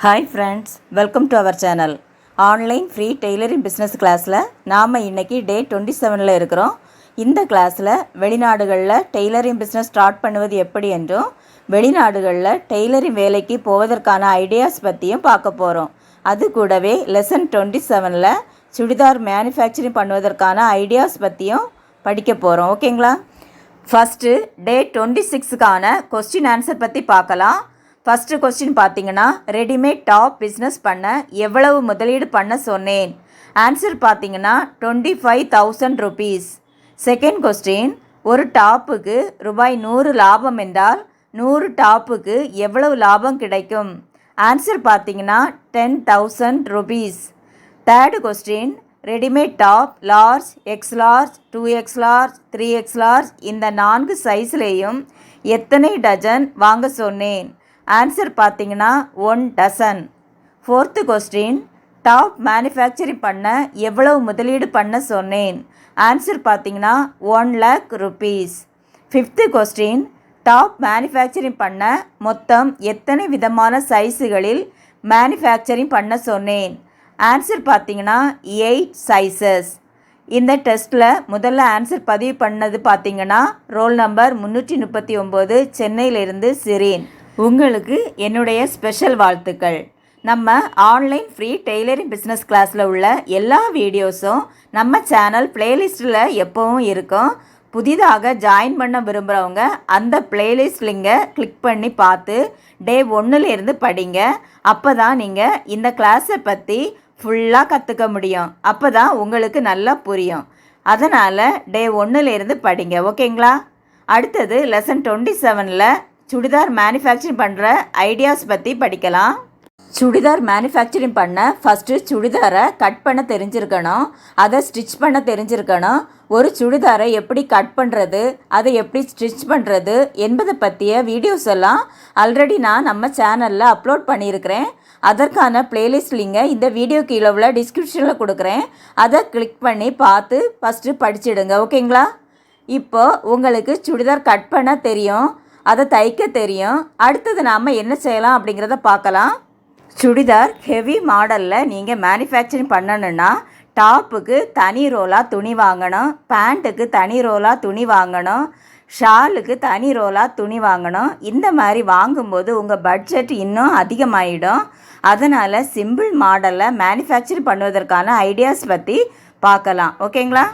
Hi friends, welcome to our channel. Online free tailoring business கிளாஸில் நாம் இன்றைக்கி டே 27 இருக்கிறோம். இந்த கிளாஸில் வெளிநாடுகளில் டெய்லரிங் பிஸ்னஸ் ஸ்டார்ட் பண்ணுவது எப்படி என்றும் வெளிநாடுகளில் டெய்லரிங் வேலைக்கு போவதற்கான ஐடியாஸ் பற்றியும் பார்க்க போகிறோம். அது கூடவே லெசன் 27 சுடிதார் மேனுஃபேக்சரிங் பண்ணுவதற்கான ஐடியாஸ் பற்றியும் படிக்க போகிறோம். ஓகேங்களா? ஃபஸ்ட்டு டே 26க்கான கொஸ்டின் ஆன்சர் பற்றி பார்க்கலாம். ஃபஸ்ட்டு கொஸ்டின் பார்த்தீங்கன்னா, ரெடிமேட் டாப் பிஸ்னஸ் பண்ண எவ்வளவு முதலீடு பண்ண சொன்னேன்? ஆன்சர் பார்த்தீங்கன்னா 25,000 rupees. செகண்ட் கொஸ்டின், ஒரு டாப்புக்கு ரூபாய் 100 லாபம் என்றால் 100 டாப்புக்கு எவ்வளவு லாபம் கிடைக்கும்? ஆன்சர் பார்த்தீங்கன்னா 10,000 rupees. Third question, readymade top large, X large, 2X large, 3X large இந்த 4 சைஸ்லேயும் எத்தனை டஜன் வாங்க சொன்னேன்? ஆன்சர் பார்த்தீங்கன்னா 1 dozen. Fourth question, top manufacturing பண்ண எவ்வளவு முதலீடு பண்ண சொன்னேன்? ஆன்சர் பார்த்தீங்கன்னா 1 lakh rupees. Fifth question, top manufacturing பண்ண மொத்தம் எத்தனை விதமான சைஸுகளில் மேனுஃபேக்சரிங் பண்ண சொன்னேன்? ஆன்சர் பார்த்தீங்கன்னா 8 sizes. இந்த டெஸ்ட்டில் முதல்ல ஆன்சர் பதிவு பண்ணது பார்த்தீங்கன்னா ரோல் நம்பர் 339 சென்னையிலிருந்து சிரீன். உங்களுக்கு என்னுடைய ஸ்பெஷல் வாழ்த்துக்கள். நம்ம ஆன்லைன் ஃப்ரீ டெய்லரிங் பிஸ்னஸ் கிளாஸில் உள்ள எல்லா வீடியோஸும் நம்ம சேனல் பிளேலிஸ்ட்டில் எப்போவும் இருக்கும். புதிதாக ஜாயின் பண்ண விரும்புகிறவங்க அந்த பிளேலிஸ்ட் லிங்கை கிளிக் பண்ணி பார்த்து டே 1லேருந்து படிங்க. அப்போ தான் நீங்கள் இந்த கிளாஸை பற்றி ஃபுல்லாக கற்றுக்க முடியும். அப்போ தான் உங்களுக்கு நல்லா புரியும். அதனால் டே 1லேருந்து படிங்க. ஓகேங்களா? அடுத்தது லெசன் 27 சுடிதார் மேனுஃபேக்சரிங் பண்ணுற ஐடியாஸ் பற்றி படிக்கலாம். சுடிதார் மேனுஃபேக்சரிங் பண்ண ஃபஸ்ட்டு சுடிதாரை கட் பண்ண தெரிஞ்சிருக்கணும், அதை ஸ்டிச் பண்ண தெரிஞ்சிருக்கணும். ஒரு சுடிதாரை எப்படி கட் பண்ணுறது, அதை எப்படி ஸ்டிச் பண்ணுறது என்பதை பற்றிய வீடியோஸ் எல்லாம் ஆல்ரெடி நான் நம்ம சேனலில் அப்லோட் பண்ணியிருக்கிறேன். அதற்கான பிளேலிஸ்ட் லிங்கை இந்த வீடியோ கீழே உள்ள டிஸ்கிரிப்ஷனில் கொடுக்குறேன். அதை கிளிக் பண்ணி பார்த்து ஃபஸ்ட்டு படிச்சிடுங்க. ஓகேங்களா? இப்போ உங்களுக்கு சுடிதார் கட் பண்ண தெரியும், அதை தைக்க தெரியும். அடுத்தது நாம் என்ன செய்யலாம் அப்படிங்கிறத பார்க்கலாம். சுடிதார் ஹெவி மாடலில் நீங்கள் மேனுஃபேக்சரிங் பண்ணணுன்னா டாப்புக்கு தனி ரோலாக துணி வாங்கணும், பேண்ட்டுக்கு தனி ரோலாக துணி வாங்கணும், ஷாலுக்கு தனி ரோலாக துணி வாங்கணும். இந்த மாதிரி வாங்கும்போது உங்கள் பட்ஜெட் இன்னும் அதிகமாகிடும். அதனால் சிம்பிள் மாடலில் மேனுஃபேக்சரிங் பண்ணுவதற்கான ஐடியாஸ் பற்றி பார்க்கலாம். ஓகேங்களா?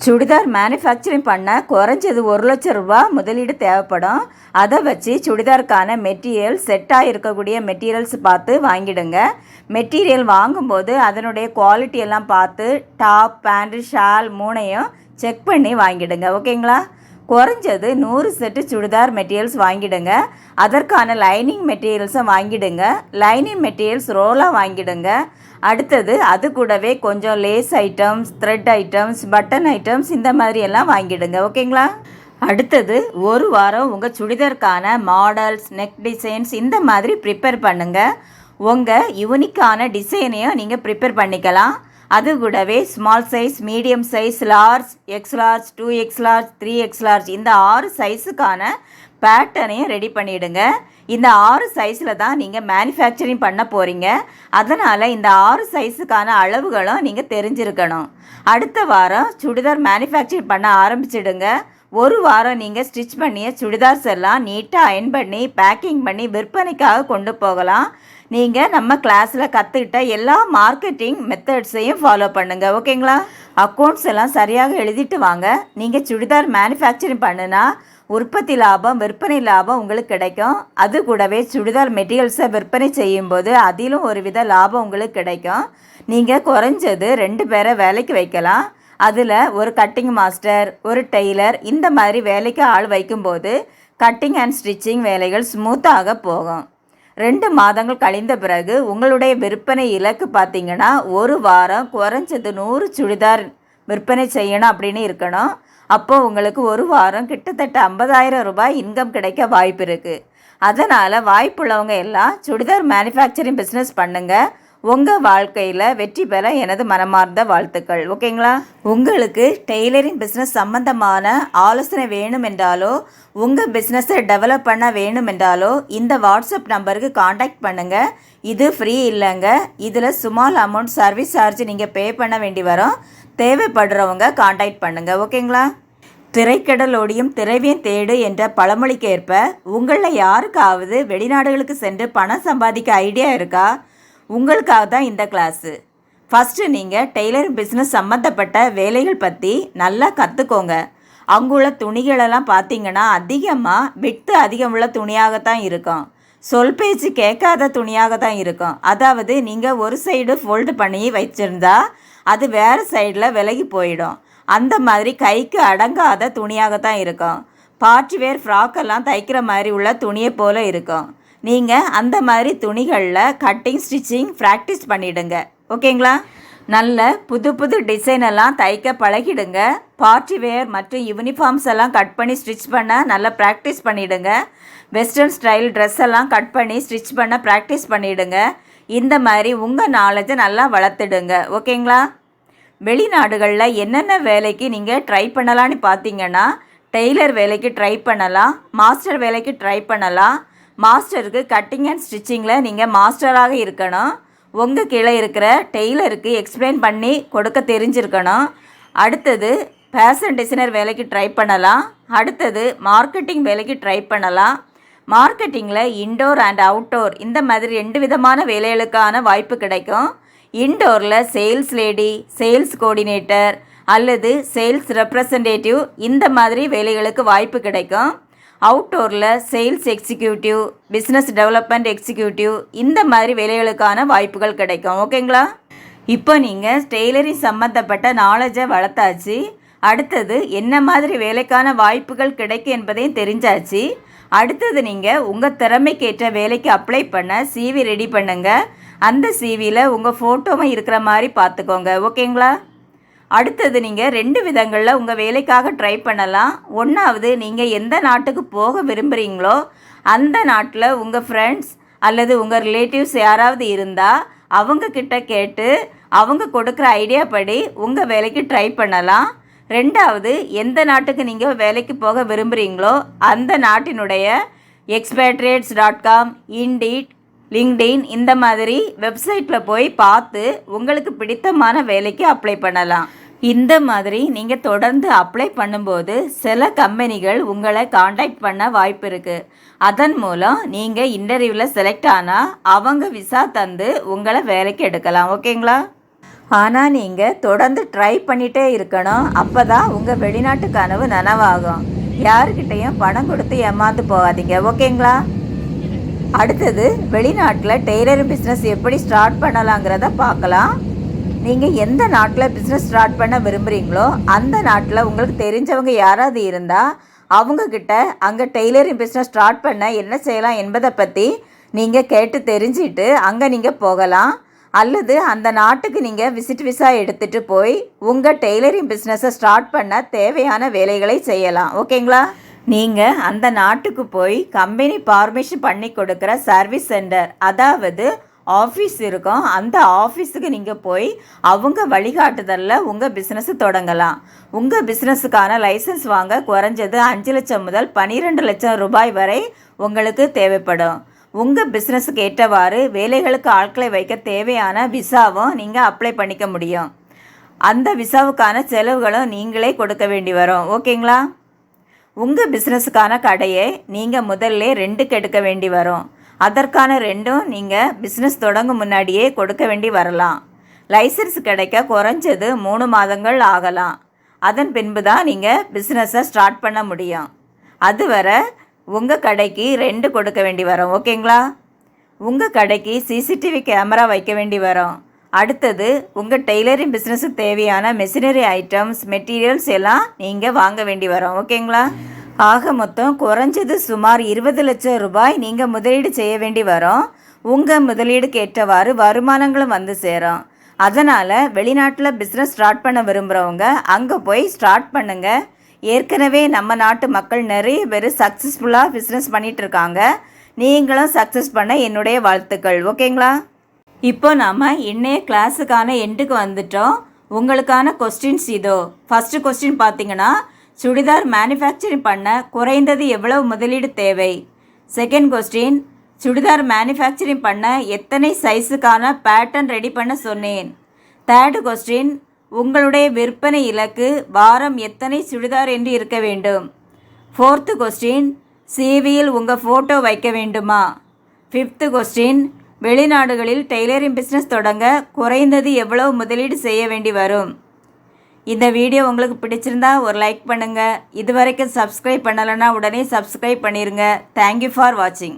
சுடிதார் மேனுஃபேக்சரிங் பண்ண குறைஞ்சது 1 லட்சம் ரூபாய் முதலீடு தேவைப்படும். அதை வச்சு சுடிதாருக்கான மெட்டீரியல் செட்டாக இருக்கக்கூடிய மெட்டீரியல்ஸ் பார்த்து வாங்கிடுங்க. மெட்டீரியல் வாங்கும்போது அதனுடைய குவாலிட்டியெல்லாம் பார்த்து டாப், பேண்ட்டு, ஷால் 3ஐயும் செக் பண்ணி வாங்கிடுங்க. ஓகேங்களா? குறைஞ்சது 100 செட்டு சுடிதார் மெட்டீரியல்ஸ் வாங்கிடுங்க. அதற்கான லைனிங் மெட்டீரியல்ஸும் வாங்கிடுங்க. லைனிங் மெட்டீரியல்ஸ் ரோலாக வாங்கிடுங்க. அடுத்தது அது கூடவே கொஞ்சம் lace items, thread items, button items இந்த மாதிரி எல்லாம் வாங்கிடுங்க. ஓகேங்களா? அடுத்தது ஒரு வாரம் உங்கள் சுடிதாருக்கான மாடல்ஸ், நெக் டிசைன்ஸ் இந்த மாதிரி ப்ரிப்பேர் பண்ணுங்கள். உங்கள் யூனிக்கான டிசைனையும் நீங்கள் ப்ரிப்பேர் பண்ணிக்கலாம். அது கூடவே small size, medium size, large, X large, 2X large, 3X large இந்த 6 சைஸுக்கான பேட்டர்னையும் ரெடி பண்ணிவிடுங்க. இந்த 6 சைஸில் தான் நீங்கள் மேனுஃபேக்சரிங் பண்ண போகிறீங்க. அதனால் இந்த 6 சைஸுக்கான அளவுகளும் நீங்கள் தெரிஞ்சிருக்கணும். அடுத்த வாரம் சுடிதார் மேனுஃபேக்சரிங் பண்ண ஆரம்பிச்சிடுங்க. ஒரு வாரம் நீங்கள் ஸ்டிச் பண்ணிய சுடிதார்ஸ் எல்லாம் நீட்டாக அயன் பண்ணி பேக்கிங் பண்ணி விற்பனைக்காக கொண்டு போகலாம். நீங்கள் நம்ம கிளாஸில் கற்றுக்கிட்ட எல்லா மார்க்கெட்டிங் மெத்தட்ஸையும் ஃபாலோ பண்ணுங்கள். ஓகேங்களா? அக்கௌண்ட்ஸ் எல்லாம் சரியாக எழுதிட்டு வாங்க. நீங்கள் சுடிதார் மேனுஃபேக்சரிங் பண்ணுனா உற்பத்தி லாபம், விற்பனை லாபம் உங்களுக்கு கிடைக்கும். அது கூடவே சுடிதார் மெட்டீரியல்ஸை விற்பனை செய்யும்போது அதிலும் ஒரு வித லாபம் உங்களுக்கு கிடைக்கும். நீங்கள் குறைஞ்சது 2 பேரை வேலைக்கு வைக்கலாம். அதில் ஒரு கட்டிங் மாஸ்டர், ஒரு டெய்லர் இந்த மாதிரி வேலைக்கு ஆள் வைக்கும்போது கட்டிங் அண்ட் ஸ்டிச்சிங் வேலைகள் ஸ்மூத்தாக போகும். 2 மாதங்கள் கழிந்த பிறகு உங்களுடைய விற்பனை இலக்கு பார்த்தீங்கன்னா ஒரு வாரம் குறைஞ்சது 100 சுடிதார் விற்பனை செய்யணும் அப்படின்னு இருக்கணும். அப்போது உங்களுக்கு ஒரு வாரம் கிட்டத்தட்ட 50,000 ரூபாய் இன்கம் கிடைக்க வாய்ப்பு இருக்குது. அதனால் வாய்ப்புள்ளவங்க எல்லாம் சுடிதார் மேனுஃபேக்சரிங் பிஸ்னஸ் பண்ணுங்கள். உங்கள் வாழ்க்கையில் வெற்றி பெற எனது மனமார்ந்த வாழ்த்துக்கள். ஓகேங்களா? உங்களுக்கு டெய்லரிங் பிஸ்னஸ் சம்மந்தமான ஆலோசனை வேணும் என்றாலோ உங்கள் பிஸ்னஸை டெவலப் பண்ண வேணும் என்றாலோ இந்த வாட்ஸ்அப் நம்பருக்கு காண்டாக்ட் பண்ணுங்கள். இது ஃப்ரீ இல்லைங்க. இதில் ஸ்மால் அமௌண்ட் சர்வீஸ் சார்ஜ் நீங்கள் பே பண்ண வேண்டி வரும். தேவைப்படுறவங்க காண்டாக்ட் பண்ணுங்கள். ஓகேங்களா? திரைக்கடலோடியும் திரைவியன் தேடு என்ற பழமொழிக்கேற்ப உங்களில் யாருக்காவது வெளிநாடுகளுக்கு சென்று பணம் சம்பாதிக்க ஐடியா இருக்கா? உங்களுக்காக தான் இந்த கிளாஸு. ஃபஸ்ட்டு நீங்கள் டெய்லரிங் பிஸ்னஸ் சம்மந்தப்பட்ட வேலைகள் பற்றி நல்லா கற்றுக்கோங்க. அங்குள்ள துணிகளெல்லாம் பார்த்தீங்கன்னா விட்டு அதிகம் உள்ள துணியாகத்தான் இருக்கும். சொல் பேச்சு கேட்காத துணியாக தான் இருக்கும். அதாவது நீங்கள் ஒரு சைடு ஃபோல்டு பண்ணி வச்சுருந்தா அது வேறு சைடில் விலகி போயிடும். அந்த மாதிரி கைக்கு அடங்காத துணியாகத்தான் இருக்கும். பார்ட்டி வேர் ஃப்ராக்கெல்லாம் தைக்கிற மாதிரி உள்ள துணியை போல் இருக்கும். நீங்கள் அந்த மாதிரி துணிகளில் கட்டிங் ஸ்டிச்சிங் ப்ராக்டிஸ் பண்ணிவிடுங்க. ஓகேங்களா? நல்ல புது புது டிசைனெல்லாம் தைக்க பழகிடுங்க. பார்ட்டி வேர் மற்றும் யூனிஃபார்ம்ஸ் எல்லாம் கட் பண்ணி ஸ்டிச் பண்ண நல்லா ப்ராக்டிஸ் பண்ணிவிடுங்க. வெஸ்டர்ன் ஸ்டைல் ட்ரெஸ் எல்லாம் கட் பண்ணி ஸ்டிச் பண்ண ப்ராக்டிஸ் பண்ணிவிடுங்க. இந்த மாதிரி உங்கள் நாலேஜை நல்லா வளர்த்துடுங்க. ஓகேங்களா? வெளிநாடுகளில் என்னென்ன வேலைக்கு நீங்கள் ட்ரை பண்ணலான்னு பார்த்தீங்கன்னா டெய்லர் வேலைக்கு ட்ரை பண்ணலாம், மாஸ்டர் வேலைக்கு ட்ரை பண்ணலாம். மாஸ்டருக்கு கட்டிங் அண்ட் ஸ்டிச்சிங்கில் நீங்கள் மாஸ்டராக இருக்கணும். உங்கள் கீழே இருக்கிற டெய்லருக்கு எக்ஸ்பிளைன் பண்ணி கொடுக்க தெரிஞ்சிருக்கணும். அடுத்தது ஃபேஷன் டிசைனர் வேலைக்கு ட்ரை பண்ணலாம். அடுத்தது மார்க்கெட்டிங் வேலைக்கு ட்ரை பண்ணலாம். மார்க்கெட்டிங்கில் இன்டோர் அண்ட் அவுட்டோர் இந்த மாதிரி 2 விதமான வேலைகளுக்கான வாய்ப்பு கிடைக்கும். இன்டோரில் சேல்ஸ் லேடி, சேல்ஸ் கோஆர்டினேட்டர் அல்லது சேல்ஸ் ரெப்ரசன்டேட்டிவ் இந்த மாதிரி வேலைகளுக்கு வாய்ப்பு கிடைக்கும். அவுட்டோரில் sales executive, business development executive இந்த மாதிரி வேலைகளுக்கான வாய்ப்புகள் கிடைக்கும். ஓகேங்களா? இப்போ நீங்கள் டெய்லரிங் சம்மந்தப்பட்ட நாலேஜை வளர்த்தாச்சு. அடுத்தது என்ன மாதிரி வேலைக்கான வாய்ப்புகள் கிடைக்கும் என்பதையும் தெரிஞ்சாச்சு. அடுத்தது நீங்கள் உங்கள் திறமைக்கேற்ற வேலைக்கு அப்ளை பண்ண சிவி ரெடி பண்ணுங்கள். அந்த சிவியில் உங்கள் ஃபோட்டோவும் இருக்கிற மாதிரி பார்த்துக்கோங்க. ஓகேங்களா? அடுத்தது நீங்கள் 2 விதங்களில் உங்கள் வேலைக்காக ட்ரை பண்ணலாம். ஒன்றாவது, நீங்கள் எந்த நாட்டுக்கு போக விரும்புகிறீங்களோ அந்த நாட்டில் உங்கள் ஃப்ரெண்ட்ஸ் அல்லது உங்கள் ரிலேட்டிவ்ஸ் யாராவது இருந்தால் அவங்கக்கிட்ட கேட்டு அவங்க கொடுக்குற ஐடியா படி உங்கள் வேலைக்கு ட்ரை பண்ணலாம். 2வது, எந்த நாட்டுக்கு நீங்கள் வேலைக்கு போக விரும்புகிறீங்களோ அந்த நாட்டினுடைய expatriates.com, Indeed, லிங்க்டின் இந்த மாதிரி வெப்சைட்டில் போய் பார்த்து உங்களுக்கு பிடித்தமான வேலைக்கு அப்ளை பண்ணலாம். இந்த மாதிரி நீங்கள் தொடர்ந்து அப்ளை பண்ணும்போது சில கம்பெனிகள் உங்களை காண்டாக்ட் பண்ண வாய்ப்பு இருக்குது. அதன் மூலம் நீங்கள் இன்டர்வியூவில் செலக்ட் ஆனால் அவங்க விசா தந்து உங்களை வேலைக்கு எடுக்கலாம். ஓகேங்களா? ஆனால் நீங்கள் தொடர்ந்து ட்ரை பண்ணிகிட்டே இருக்கணும். அப்போ தான் உங்கள் வெளிநாட்டு கனவு நனவாகும். யாருக்கிட்டையும் பணம் கொடுத்து ஏமாந்து போகாதீங்க. ஓகேங்களா? அடுத்தது, வெளிநாட்டில் டெய்லரிங் பிஸ்னஸ் எப்படி ஸ்டார்ட் பண்ணலாங்கிறத பார்க்கலாம். நீங்கள் எந்த நாட்டில் பிஸ்னஸ் ஸ்டார்ட் பண்ண விரும்புகிறீங்களோ அந்த நாட்டில் உங்களுக்கு தெரிஞ்சவங்க யாராவது இருந்தால் அவங்கக்கிட்ட அங்கே டெய்லரிங் பிஸ்னஸ் ஸ்டார்ட் பண்ண என்ன செய்யலாம் என்பதை பற்றி நீங்கள் கேட்டு தெரிஞ்சுட்டு அங்கே நீங்கள் போகலாம். அல்லது அந்த நாட்டுக்கு நீங்கள் விசிட் விசா எடுத்துகிட்டு போய் உங்கள் டெய்லரிங் பிஸ்னஸை ஸ்டார்ட் பண்ண தேவையான வேலைகளை செய்யலாம். ஓகேங்களா? நீங்கள் அந்த நாட்டுக்கு போய் கம்பெனி பர்மிஷன் பண்ணி கொடுக்குற சர்வீஸ் சென்டர், அதாவது ஆஃபீஸ் இருக்கும். அந்த ஆஃபீஸுக்கு நீங்கள் போய் அவங்க வழிகாட்டுதலில் உங்கள் பிஸ்னஸை தொடங்கலாம். உங்கள் பிஸ்னஸுக்கான லைசன்ஸ் வாங்க குறைஞ்சது 5 லட்சம் முதல் 12 லட்சம் ரூபாய் வரை உங்களுக்கு தேவைப்படும். உங்கள் பிஸ்னஸுக்கு ஏற்றவாறு வேலைகளுக்கு ஆட்களை வைக்க தேவையான விசாவும் நீங்கள் அப்ளை பண்ணிக்க முடியும். அந்த விசாவுக்கான செலவுகளும் நீங்களே கொடுக்க வேண்டி வரும். ஓகேங்களா? உங்கள் பிஸ்னஸுக்கான கடையை நீங்கள் முதல்ல ரெண்டுக்கு எடுக்க வேண்டி வரும். அதற்கான ரெண்டும் நீங்கள் பிஸ்னஸ் தொடங்கும் முன்னாடியே கொடுக்க வேண்டி வரலாம். லைசன்ஸ் கிடைக்க குறைஞ்சது 3 மாதங்கள் ஆகலாம். அதன் பின்பு தான் நீங்கள் பிஸ்னஸை ஸ்டார்ட் பண்ண முடியும். அதுவரை உங்கள் கடைக்கு ரெண்டு கொடுக்க வேண்டி வரும். ஓகேங்களா? உங்கள் கடைக்கு சிசிடிவி கேமரா வைக்க வேண்டி வரும். அடுத்தது உங்கள் டெய்லரிங் பிஸ்னஸுக்கு தேவையான மெஷினரி ஐட்டம்ஸ், மெட்டீரியல்ஸ் எல்லாம் நீங்கள் வாங்க வேண்டி வரும். ஓகேங்களா? ஆக மொத்தம் குறைஞ்சது சுமார் 20 லட்சம் ரூபாய் நீங்கள் முதலீடு செய்ய வேண்டி வரும். உங்கள் முதலீடுக்கு ஏற்றவாறு வருமானங்களும் வந்து சேரும். அதனால் வெளிநாட்டில் பிஸ்னஸ் ஸ்டார்ட் பண்ண விரும்புகிறவங்க அங்கே போய் ஸ்டார்ட் பண்ணுங்கள். ஏற்கனவே நம்ம நாட்டு மக்கள் நிறைய பேர் சக்ஸஸ்ஃபுல்லாக பிஸ்னஸ் பண்ணிகிட்ருக்காங்க. நீங்களும் சக்ஸஸ் பண்ண என்னுடைய வாழ்த்துக்கள். ஓகேங்களா? இப்போ நாம் இன்னைய கிளாஸுக்கான எண்டுக்கு வந்துட்டோம். உங்களுக்கான கொஸ்டின்ஸ் இதோ. ஃபஸ்ட்டு கொஸ்டின் பார்த்தீங்கன்னா, சுடிதார் மேனுஃபேக்சரிங் பண்ண குறைந்தது எவ்வளவு முதலீடு தேவை? செகண்ட் கொஸ்டின், சுடிதார் மேனுஃபேக்சரிங் பண்ண எத்தனை சைஸுக்கான பேட்டர்ன் ரெடி பண்ண சொன்னேன்? தேர்டு கொஸ்டின், உங்களுடைய விற்பனை இலக்கு வாரம் எத்தனை சுடிதார் என்று இருக்க வேண்டும்? ஃபோர்த்து கொஸ்டின், சிவியில் உங்கள் ஃபோட்டோ வைக்க வேண்டுமா? ஃபிஃப்த்து கொஸ்டின், வெளிநாடுகளில் டெய்லரிங் பிஸ்னஸ் தொடங்க குறைந்தது எவ்வளவு முதலீடு செய்ய வேண்டி வரும்? இந்த வீடியோ உங்களுக்கு பிடிச்சிருந்தா ஒரு லைக் பண்ணுங்கள். இதுவரைக்கும் சப்ஸ்கிரைப் பண்ணலைன்னா உடனே சப்ஸ்கிரைப் பண்ணிடுங்க. தேங்க்யூ ஃபார் வாட்சிங்.